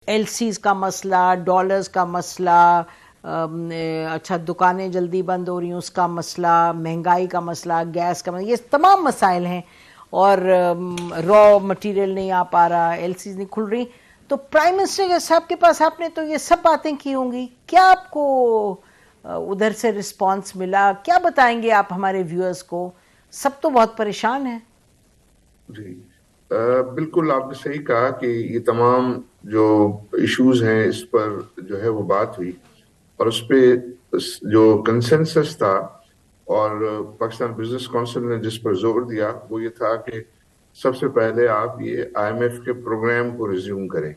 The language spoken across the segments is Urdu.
ایل سیز کا مسئلہ، ڈالرز کا مسئلہ، اچھا دکانیں جلدی بند ہو رہی ہیں اس کا مسئلہ، مہنگائی کا مسئلہ، گیس کا مسئلہ، یہ تمام مسائل ہیں، اور را مٹیریل نہیں آ پا رہا، ایل سیز نہیں کھل رہی. تو پرائم منسٹر صاحب کے پاس آپ نے تو یہ سب باتیں کی ہوں گی، کیا آپ کو ادھر سے رسپانس ملا؟ کیا بتائیں گے آپ ہمارے ویورز کو؟ سب تو بہت پریشان ہیں. جی بالکل آپ نے صحیح کہا کہ یہ تمام جو ایشوز ہیں اس پر جو ہے وہ بات ہوئی، اور اس پہ جو کنسنسس تھا اور پاکستان بزنس کونسل نے جس پر زور دیا وہ یہ تھا کہ سب سے پہلے آپ یہ آئی ایم ایف کے پروگرام کو ریزیوم کریں،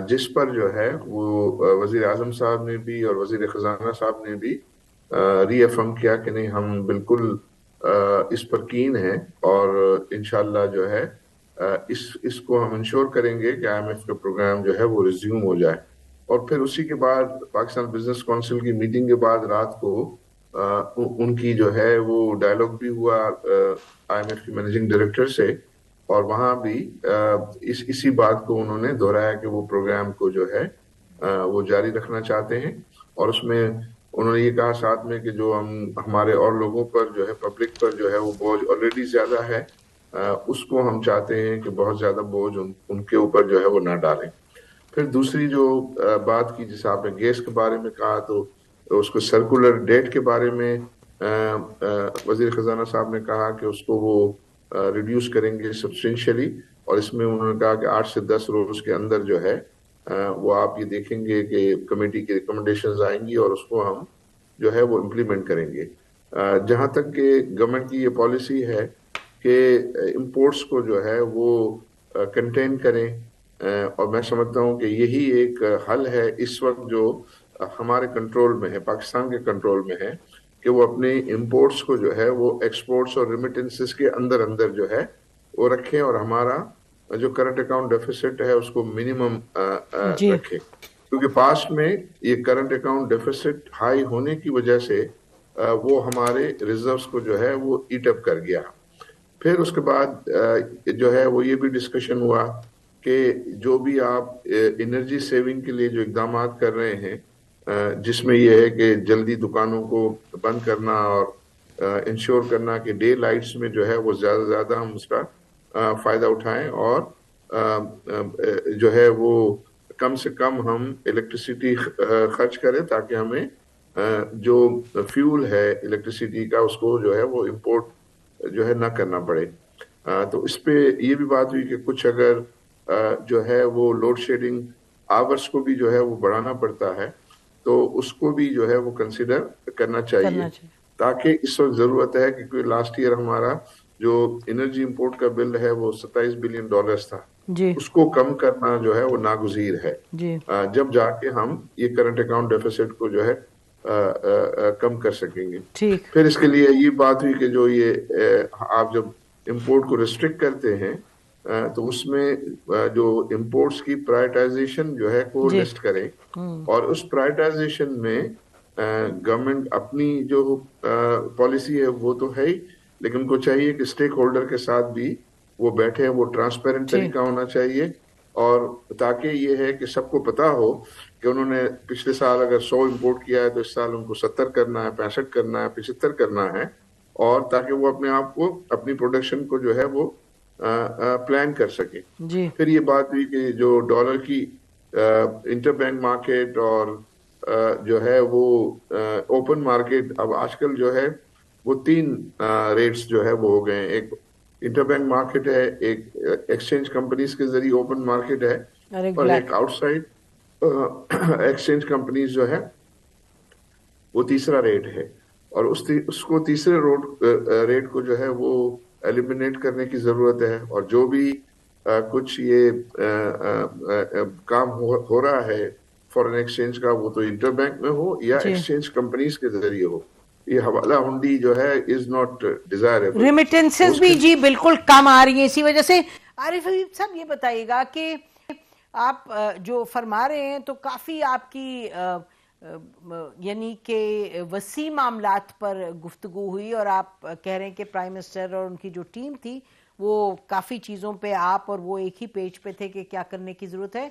جس پر جو ہے وہ وزیر اعظم صاحب نے بھی اور وزیر خزانہ صاحب نے بھی ری افرم کیا کہ نہیں ہم بالکل اس پر کین ہیں، اور انشاءاللہ جو ہے اس کو ہم انشور کریں گے کہ آئی ایم ایف کا پروگرام جو ہے وہ ریزیوم ہو جائے. اور پھر اسی کے بعد پاکستان بزنس کونسل کی میٹنگ کے بعد رات کو ان کی جو ہے وہ ڈائلاگ بھی ہوا آئی ایم ایف کے مینیجنگ ڈائریکٹر سے، اور وہاں بھی اسی بات کو انہوں نے دہرایا کہ وہ پروگرام کو جو ہے وہ جاری رکھنا چاہتے ہیں. اور اس میں انہوں نے یہ کہا ساتھ میں کہ جو ہمارے اور لوگوں پر جو ہے پبلک پر جو ہے وہ بوجھ آلریڈی زیادہ ہے، اس کو ہم چاہتے ہیں کہ بہت زیادہ بوجھ ان کے اوپر جو ہے وہ نہ ڈالیں. پھر دوسری جو بات کی جیسے آپ نے گیس کے بارے میں کہا، تو اس کو سرکولر ڈیٹ کے بارے میں وزیر خزانہ صاحب نے کہا کہ اس کو وہ ریڈیوس کریں گے سبسٹینشلی، اور اس میں انہوں نے کہا کہ 8 سے 10 روز کے اندر جو ہے وہ آپ یہ دیکھیں گے کہ کمیٹی کی ریکمنڈیشنز آئیں گی اور اس کو ہم جو ہے وہ امپلیمنٹ کریں گے. جہاں تک کہ گورنمنٹ کی یہ پالیسی ہے کہ امپورٹس کو جو ہے وہ کنٹین کریں، اور میں سمجھتا ہوں کہ یہی ایک حل ہے اس وقت جو ہمارے کنٹرول میں ہے، پاکستان کے کنٹرول میں ہے، کہ وہ اپنے امپورٹس کو جو ہے وہ ایکسپورٹس اور ریمیٹنسز کے اندر جو ہے وہ رکھیں، اور ہمارا جو کرنٹ اکاؤنٹ ڈیفیسٹ ہے اس کو منیمم جی رکھیں، کیونکہ پاسٹ میں یہ کرنٹ اکاؤنٹ ڈیفیسٹ ہائی ہونے کی وجہ سے وہ ہمارے ریزروز کو جو ہے وہ ایٹ اپ کر گیا. پھر اس کے بعد جو ہے وہ یہ بھی ڈسکشن ہوا کہ جو بھی آپ انرجی سیونگ کے لیے جو اقدامات کر رہے ہیں، جس میں یہ ہے کہ جلدی دکانوں کو بند کرنا اور انشور کرنا کہ ڈے لائٹس میں جو ہے وہ زیادہ سے زیادہ ہم اس کا فائدہ اٹھائیں، اور جو ہے وہ کم سے کم ہم الیکٹریسٹی خرچ کریں تاکہ ہمیں جو فیول ہے الیکٹریسٹی کا اس کو جو ہے وہ امپورٹ جو ہے نہ کرنا پڑے. تو اس پہ یہ بھی بات ہوئی کہ کچھ اگر جو ہے وہ لوڈ شیڈنگ آورس کو بھی جو ہے وہ بڑھانا پڑتا ہے تو اس کو بھی جو ہے وہ کنسیڈر کرنا چاہیے، تاکہ اس وقت ضرورت ہے کیونکہ لاسٹ ایئر ہمارا جو انرجی امپورٹ کا بل ہے وہ $27 بلین تھا، جی اس کو کم کرنا جو ہے وہ ناگزیر ہے، جی جب جا کے ہم یہ کرنٹ اکاؤنٹ ڈیفیسٹ کو جو ہے کم کر سکیں گے. ٹھیک. پھر اس کے لیے یہ بات ہوئی کہ جو یہ آپ جب امپورٹ کو ریسٹرکٹ کرتے ہیں تو اس میں جو امپورٹس کی پرائرٹائزیشن جو ہے کو جی لسٹ کریں، اور اس پرائرٹائزیشن میں گورنمنٹ اپنی جو پالیسی ہے وہ تو ہے ہی، لیکن ان کو چاہیے کہ اسٹیک ہولڈر کے ساتھ بھی وہ بیٹھے، وہ ٹرانسپیرنٹ طریقہ ہونا چاہیے، اور تاکہ یہ ہے کہ سب کو پتا ہو کہ انہوں نے پچھلے سال اگر 100 امپورٹ کیا ہے تو اس سال ان کو 70 کرنا ہے، 65 کرنا ہے، 75 کرنا ہے، اور تاکہ وہ اپنے آپ کو اپنی پروڈکشن کو جو ہے وہ پلان کر سکیں. جی پھر یہ بات ہوئی کہ جو ڈالر کی انٹر بینک مارکیٹ اور جو ہے وہ اوپن مارکیٹ، اب آج کل جو ہے وہ 3 ریٹس جو ہے وہ ہو گئے ہیں، ایک انٹر بینک مارکیٹ ہے، ایک ایکسچینج کمپنیز کے ذریعے اوپن مارکیٹ ہے، اور ایک آؤٹ سائڈ ایکسچینج کمپنیز جو ہے وہ تیسرا ریٹ ہے، اور اس کو تیسرے ریٹ کو جو ہے وہ ایلیمنیٹ کرنے کی ضرورت ہے. اور جو بھی کچھ یہ کام ہو رہا ہے فورن ایکسچینج کا، وہ تو انٹر بینک میں ہو یا ایکسچینج کمپنیز کے ذریعے ہو، یہ حوالہ ہنڈی جو ہے از ناٹ ڈیزائربل. ریمیٹنسز بھی جی بالکل کم آ رہی ہیں اسی وجہ سے. عارف حبیب صاحب یہ بتائیے گا کہ آپ جو فرما رہے ہیں تو کافی آپ کی یعنی کہ وسیع معاملات پر گفتگو ہوئی، اور آپ کہہ رہے ہیں کہ پرائم منسٹر اور ان کی جو ٹیم تھی وہ کافی چیزوں پہ آپ اور وہ ایک ہی پیج پہ تھے کہ کیا کرنے کی ضرورت ہے.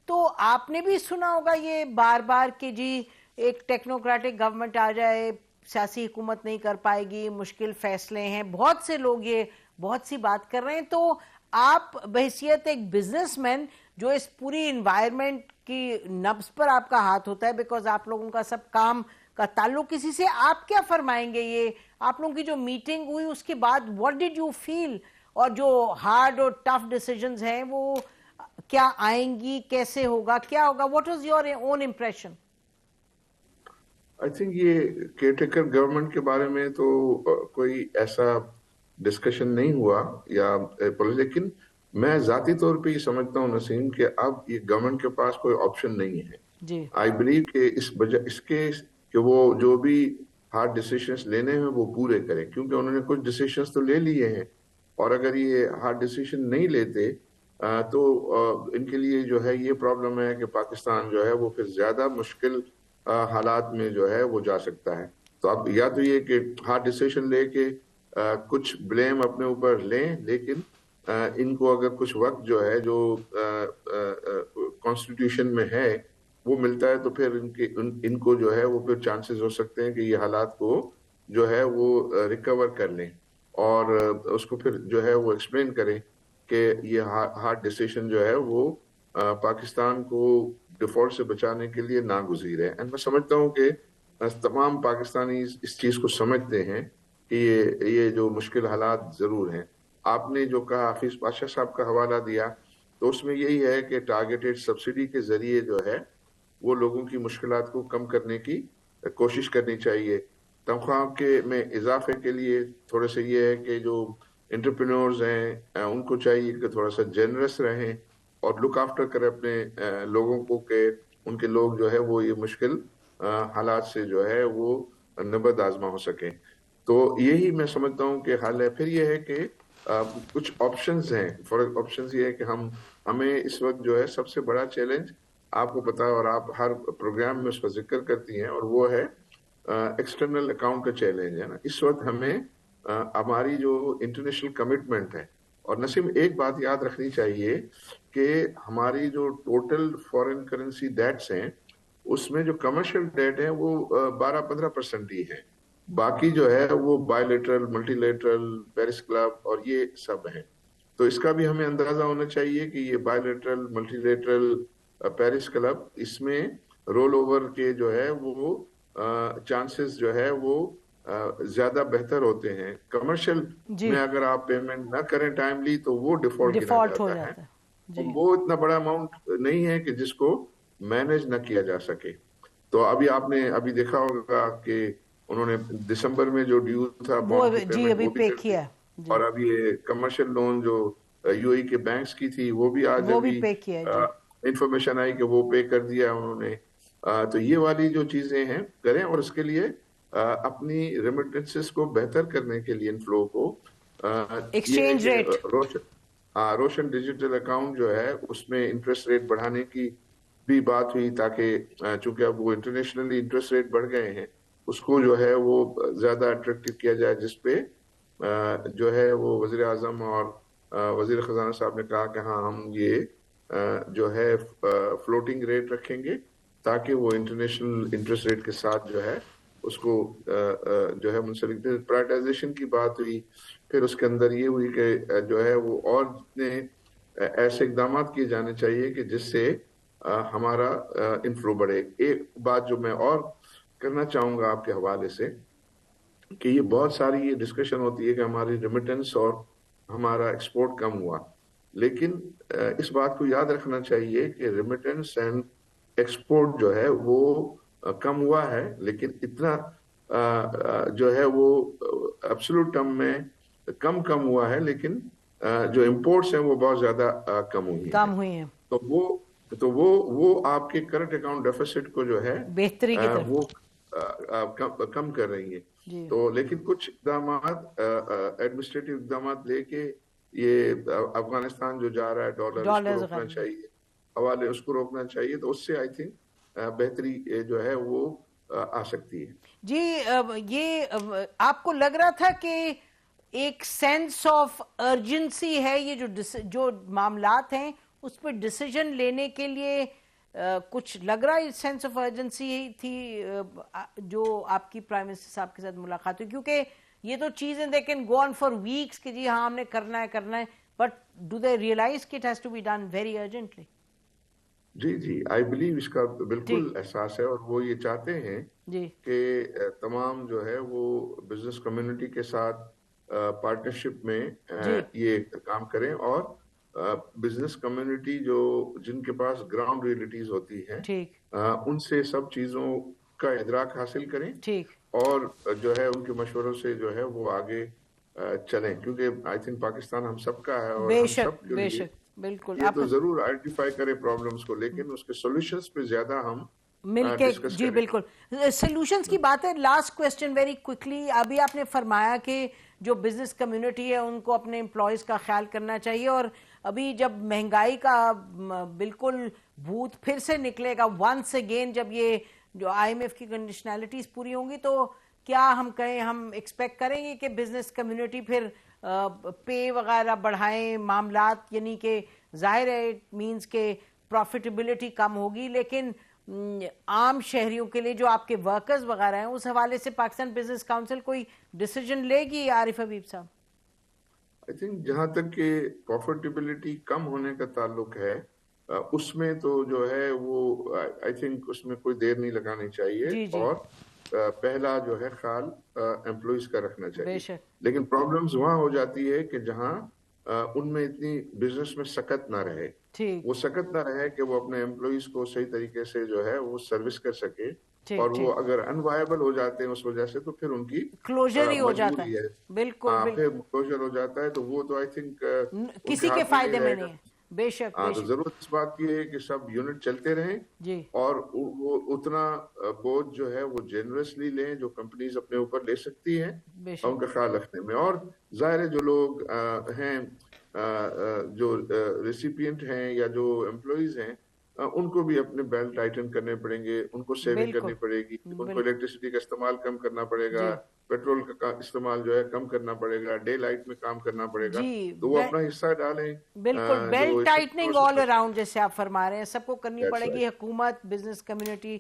تو آپ نے بھی سنا ہوگا یہ بار بار کہ جی ایک ٹیکنوکریٹک گورنمنٹ آ جائے، سیاسی حکومت نہیں کر پائے گی، مشکل فیصلے ہیں، بہت سے لوگ یہ بہت سی بات کر رہے ہیں. تو آپ بحیثیت ایک بزنس مین جو اس پوری انوائرمنٹ کی نبض پر آپ کا ہاتھ ہوتا ہے، بیکاز آپ لوگوں کا سب کام کا تعلق کسی سے، آپ کیا فرمائیں گے؟ یہ آپ لوگوں کی جو میٹنگ ہوئی اس کے بعد واٹ ڈڈ یو فیل؟ اور جو ہارڈ اور ٹف ڈیسیجنز ہیں وہ کیا آئیں گی، کیسے ہوگا، کیا ہوگا؟ What was your own impression? I think یہ کیئر ٹیکر گورنمنٹ کے بارے میں تو کوئی ایسا ڈسکشن نہیں ہوا یا لیکن میں ذاتی طور پہ یہ سمجھتا ہوں نسیم کہ اب یہ گورنمنٹ کے پاس کوئی آپشن نہیں ہے. جی آئی بلیو کہ اس کے کہ وہ جو بھی ہارڈ ڈیسیشنز لینے ہیں وہ پورے کریں، کیونکہ انہوں نے کچھ ڈیسیشنز تو لے لیے ہیں، اور اگر یہ ہارڈ ڈیسیشن نہیں لیتے تو ان کے لیے جو ہے یہ پرابلم ہے کہ پاکستان جو ہے وہ پھر زیادہ مشکل حالات میں جو ہے وہ جا سکتا ہے. تو اب یا تو یہ کہ ہارڈ ڈیسیشن لے کے کچھ بلیم اپنے اوپر لیں، لیکن ان کو اگر کچھ وقت جو ہے جو کانسٹیٹیوشن میں ہے وہ ملتا ہے تو پھر ان کو جو ہے وہ پھر چانسز ہو سکتے ہیں کہ یہ حالات کو جو ہے وہ ریکور کر لیں، اور اس کو پھر جو ہے وہ ایکسپلین کریں کہ یہ ہارڈ ڈیسیشن جو ہے وہ پاکستان کو ڈیفالٹ سے بچانے کے لیے ناگزیر ہے. میں سمجھتا ہوں کہ تمام پاکستانی اس چیز کو سمجھتے ہیں کہ یہ جو مشکل حالات ضرور ہیں. آپ نے جو کہا حفیظ پاشا صاحب کا حوالہ دیا تو اس میں یہی ہے کہ ٹارگیٹڈ سبسڈی کے ذریعے جو ہے وہ لوگوں کی مشکلات کو کم کرنے کی کوشش کرنی چاہیے. تنخواہ کے میں اضافے کے لیے تھوڑے سے یہ ہے کہ جو انٹرپرینورز ہیں ان کو چاہیے کہ تھوڑا سا جنرس رہیں اور لک آفٹر کریں اپنے لوگوں کو، کہ ان کے لوگ جو ہے وہ یہ مشکل حالات سے جو ہے وہ نبرد آزما ہو سکیں. تو یہی میں سمجھتا ہوں کہ حل ہے. پھر یہ ہے کہ کچھ آپشنز ہیں. آپشنز یہ ہے کہ ہمیں اس وقت جو ہے سب سے بڑا چیلنج آپ کو پتا ہے اور آپ ہر پروگرام میں اس کا ذکر کرتی ہیں، اور وہ ہے ایکسٹرنل اکاؤنٹ کا چیلنج ہے نا. اس وقت ہمیں ہماری جو انٹرنیشنل کمٹمنٹ ہے، اور نسیم ایک بات یاد رکھنی چاہیے کہ ہماری جو ٹوٹل فارن کرنسی ڈیٹس ہیں اس میں جو کمرشل ڈیٹ ہے وہ 12-15% ہی ہے. باقی جو ہے وہ by lateral, multilateral, Paris club اور یہ سب ہیں. تو اس کا بھی ہمیں اندازہ ہونا چاہیے کہ یہ bilateral, multilateral, Paris club, اس میں رول اوور کے جو ہے وہ چانسز جو ہے وہ زیادہ بہتر ہوتے ہیں. کمرشل میں اگر آپ پیمنٹ نہ کریں ٹائملی تو وہ ڈیفالٹ گنا جاتا ہے. وہ اتنا بڑا اماؤنٹ نہیں ہے کہ جس کو مینج نہ کیا جا سکے. تو ابھی آپ نے ابھی دیکھا ہوگا کہ انہوں نے دسمبر میں جو ڈیو تھا بانڈ کی پیمنٹ وہ بھی کر دی، اور اب یہ کمرشل لون جو یو اے کے بینکس کی تھی وہ بھی آج ابھی انفارمیشن آئی کہ وہ پے کر دیا انہوں نے. تو یہ والی جو چیزیں ہیں کریں، اور اس کے لیے اپنی ریمیٹنسز کو بہتر کرنے کے لیے انفلو کو ایکسچینج ریٹ روشن ڈیجیٹل اکاؤنٹ جو ہے اس میں انٹرسٹ ریٹ بڑھانے کی بھی بات ہوئی، تاکہ چونکہ اب وہ انٹرنیشنلی انٹرسٹ ریٹ بڑھ گئے ہیں اس کو جو ہے وہ زیادہ اٹریکٹیو کیا جائے، جس پہ جو ہے وہ وزیر اعظم اور وزیر خزانہ صاحب نے کہا کہ ہاں ہم یہ جو ہے فلوٹنگ ریٹ رکھیں گے تاکہ وہ انٹرنیشنل انٹرسٹ ریٹ کے ساتھ جو ہے اس کو جو ہے منسلک. پرائیویٹائزیشن کی بات ہوئی، پھر اس کے اندر یہ ہوئی کہ جو ہے وہ اور جتنے ایسے اقدامات کیے جانے چاہیے کہ جس سے ہمارا انفلو بڑھے. ایک بات جو میں اور کرنا چاہوں گا آپ کے حوالے سے کہ یہ بہت ساری یہ ڈسکشن ہوتی ہے کہ ہماری ریمیٹنس اور ہمارا ایکسپورٹ کم ہوا، لیکن اس بات کو یاد رکھنا چاہیے کہ ریمیٹنس اینڈ ایکسپورٹ جو ہے وہ کم ہوا ہے، لیکن اتنا جو ہے وہ ایبسولوٹ ٹرم میں کم ہوا ہے، لیکن جو امپورٹس ہیں وہ بہت زیادہ کم ہوئی ہیں. تو وہ آپ کے کرنٹ اکاؤنٹ ڈیفیسٹ کو جو ہے بہتری کی طرف وہ کم کر رہی ہے. تو لیکن کچھ اقدامات ایڈمنسٹریٹو اقدامات لے کے یہ افغانستان جو جا رہا ہے ڈالر اس کو روکنا چاہیے، حوالے اس کو روکنا چاہیے، تو اس سے آئی تھنک بہتری جو ہے وہ آ سکتی ہے. جی یہ آپ کو لگ رہا تھا کہ ایک سینس آف ارجنسی ہے، یہ جو معاملات ہیں اس پہ ڈیسیجن لینے کے لیے کچھ لگ رہا ہے سینس آف ارجنسی تھی جو آپ کی پرائم منسٹر صاحب کے ساتھ ملاقات ہوئی؟ کیونکہ یہ تو چیزیں they can go on for ویکس کہ جی ہاں ہم نے کرنا ہے but do they realise that it has to be done very urgently? جی آئی بلیو اس کا بالکل احساس ہے، اور وہ یہ چاہتے ہیں جی کہ تمام جو ہے وہ بزنس کمیونٹی کے ساتھ پارٹنرشپ میں جی یہ کام کریں، اور بزنس کمیونٹی جن کے پاس گراؤنڈ ریئلٹیز ہوتی ہیں ٹھیک ان سے سب چیزوں کا ادراک حاصل کریں، ٹھیک اور جو ہے ان کے مشوروں سے جو ہے وہ آگے چلیں، کیونکہ آئی تھنک پاکستان ہم سب کا ہے، اور بے ہم شک سب کے بے لیے شک بالکل یہ آپ تو ضرور آئیڈینٹیفائی کرے پرابلمز کو، لیکن اس کے سولوشنز پہ زیادہ ہم مل کے ڈسکس جی کریں۔ بالکل سولوشنز کی بات ہے. لاسٹ کوسچن ویری کوئکلی، ابھی آپ نے فرمایا کہ جو بزنس کمیونٹی ہے ان کو اپنے امپلائیز کا خیال کرنا چاہیے، اور ابھی جب مہنگائی کا بالکل بھوت پھر سے نکلے گا ونس اگین، جب یہ جو آئی ایم ایف کی کنڈیشنلٹیز پوری ہوں گی، تو کیا ہم کہیں ہم ایکسپیکٹ کریں گے کہ بزنس کمیونٹی پھر پے وغیرہ بڑھائیں معاملات، یعنی کہ ظاہر ہے اٹ مینس کہ پروفیٹیبلٹی کم ہوگی، لیکن عام شہریوں کے لیے جو آپ کے ورکرز وغیرہ ہیں اس حوالے سے پاکستان بزنس کاؤنسل کوئی ڈیسیجن لے گی؟ عارف حبیب صاحب آئی تھنک جہاں تک کہ پروفیٹیبلٹی کم ہونے کا تعلق ہے، اس میں تو جو ہے وہ آئی تھنک اس میں کوئی دیر نہیں لگانی چاہیے، جی جی اور پہلا جو ہے خیال امپلائیز کا رکھنا بے چاہیے، شک لیکن پرابلمز وہاں ہو جاتی ہے کہ جہاں ان میں اتنی بزنس میں سکت نہ رہے، ٹھیک وہ سکت نہ رہے کہ وہ اپنے امپلائیز کو صحیح طریقے سے جو ہے وہ سروس کر سکے، اور ٹھیک وہ ٹھیک اگر انوائبل ہو جاتے ہیں اس وجہ سے تو پھر ان کی کلوجر ہی ہو جاتا مجبوری ہے، ہے، بالکل ہاں پھر بالکل کلوزر ہو جاتا ہے، تو وہ تو آئی تھنک ان کے کسی کے ہاتھ میں نہیں فائدے میں رہے گا۔ نہیں ہے، بے شک ہاں بے تو شک ضرورت اس بات کی ہے کہ سب یونٹ چلتے رہیں، جی اور وہ اتنا بوجھ جو ہے وہ جنرسلی لیں جو کمپنیز اپنے اوپر لے سکتی ہیں، بے اور ان شک کا خیال رکھنے میں، اور ظاہر ہے جو لوگ ہیں جو ریسیپینٹ ہیں یا جو امپلائیز ہیں، ان کو بھی اپنے بیلٹ ٹائٹن کرنے پڑیں گے، ان کو سیونگ بالکل کرنی پڑے گی، ان کو بالکل الیکٹریسٹی کا استعمال کم کرنا پڑے گا، جی پیٹرول کا استعمال جو ہے کم کرنا پڑے گا، ڈے لائٹ میں کام کرنا پڑے گا، جی تو وہ اپنا حصہ ڈالیں بالکل جو بیلٹ اس ٹائٹننگ پروسیس آل میں۔ اراؤنڈ جیسے آپ فرما رہے ہیں، سب کو کرنی That's پڑے right. گی، حکومت، بزنس کمیونٹی،